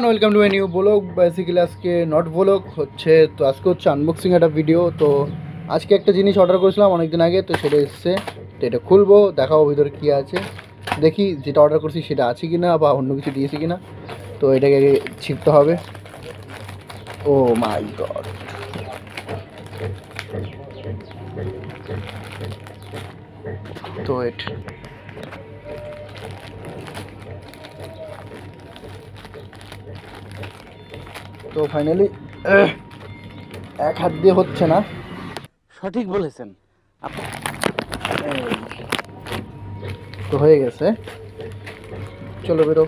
Everyone welcome to my new blog. Basically আজকে not blog হচ্ছে, তো আজকে হচ্ছে আনবক্সিং একটা ভিডিও। তো আজকে একটা জিনিস অর্ডার করেছিলাম অনেকদিন আগে, তো সেটা এসছে। তো এটা খুলবো, দেখাবো ভিতরে কী আছে, দেখি যেটা অর্ডার করছি সেটা আছে কি না বা অন্য কিছু দিয়েছি কি না। তো এটাকে ছিপতে হবে। ও মাই গড, তো তো ফাইনালি এক হাত দিয়ে হচ্ছে না। সঠিক বলেছেন তো হয়ে গেছে, চলো বেরো।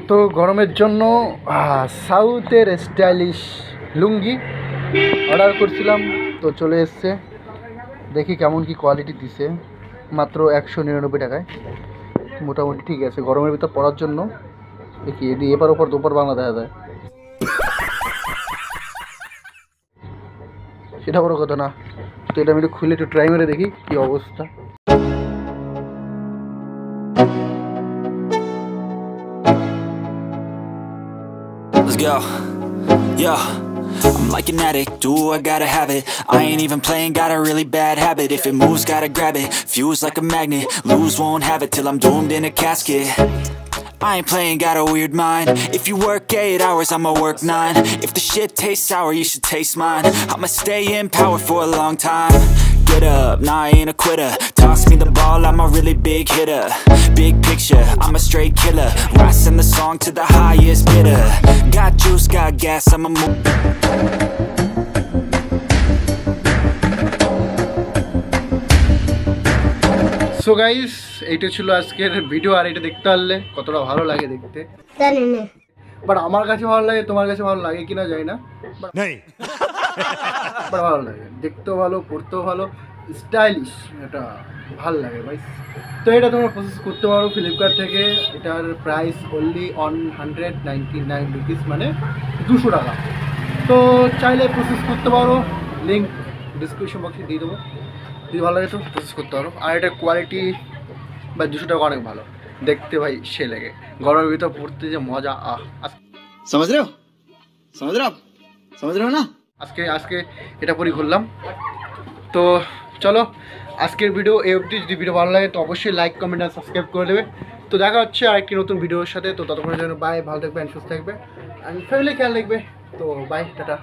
তো গরমের জন্য সাউথের স্টাইলিশ লুঙ্গি অর্ডার করছিলাম, তো চলে এসছে। দেখি কেমন কি কোয়ালিটি দিছে, মাত্র 199 টাকায়। মোটামুটি ঠিক আছে গরমের ভিতর পরার জন্য। দেখি এদি এপার ওপর দুপার বাংলা দেখা যায়, সেটা বড় কথা না। তো এটা আমি একটু খুলে একটু ট্রাই মেরে দেখি কি অবস্থা। Let's go. Yo, I'm like an addict, do I gotta have it. I ain't even playing, got a really bad habit. If it moves, gotta grab it, fuse like a magnet. Lose, won't have it till I'm doomed in a casket. I ain't playing, got a weird mind. If you work 8 hours, I'ma work 9. If the shit tastes sour, you should taste mine. I'ma stay in power for a long time. Get up, nah I ain't a quitter. Toss me the ball, I'm a really big hitter. Big picture, I'm a straight killer. Rising the song to the highest bidder. Got juice, got gas, I'm a so guys, এইটা ছিল আজকের video. আর এটা দেখতে পারলে কতটা ভালো লাগে দেখতে জানি না, বাট আমার কাছে ভালো লাগে, তোমার কাছে ভালো লাগে কিনা জানি না, বাট ভালো লাগে, দেখতেও ভালো, পড়তেও ভালো, স্টাইলিশ, এটা ভালো লাগে ভাই। তো এটা তোমরা প্রসেস করতে পারো ফ্লিপকার্ট থেকে। এটার প্রাইস অনলি 199 রুপিস, মানে 200 টাকা। তো চাইলে প্রসেস করতে পারো, লিঙ্ক ডিসক্রিপশন বক্সে দিয়ে দেবো। যদি ভালো লাগে তো প্রসেস করতে পারো। আর এটা কোয়ালিটি বা 200 টাকা অনেক ভালো দেখতে ভাই, সে লেগে গরমের ভিতর পড়তে যে মজা। समझ रहे हो ना। আজকে এটা পরি ঘুরলাম। তো চলো আজকের ভিডিও এই অবধি। যদি ভিডিও ভালো লাগে তো অবশ্যই লাইক, কমেন্ট আর সাবস্ক্রাইব করে দেবে। তো দেখা হচ্ছে আরেকটি নতুন ভিডিওর সাথে। তো ততক্ষণের জন্য বাই, ভালো থাকবে, সুস্থ থাকবে, অ্যান্ড ফ্যামিলি খেয়াল রাখবে। তো বাই, টাটা।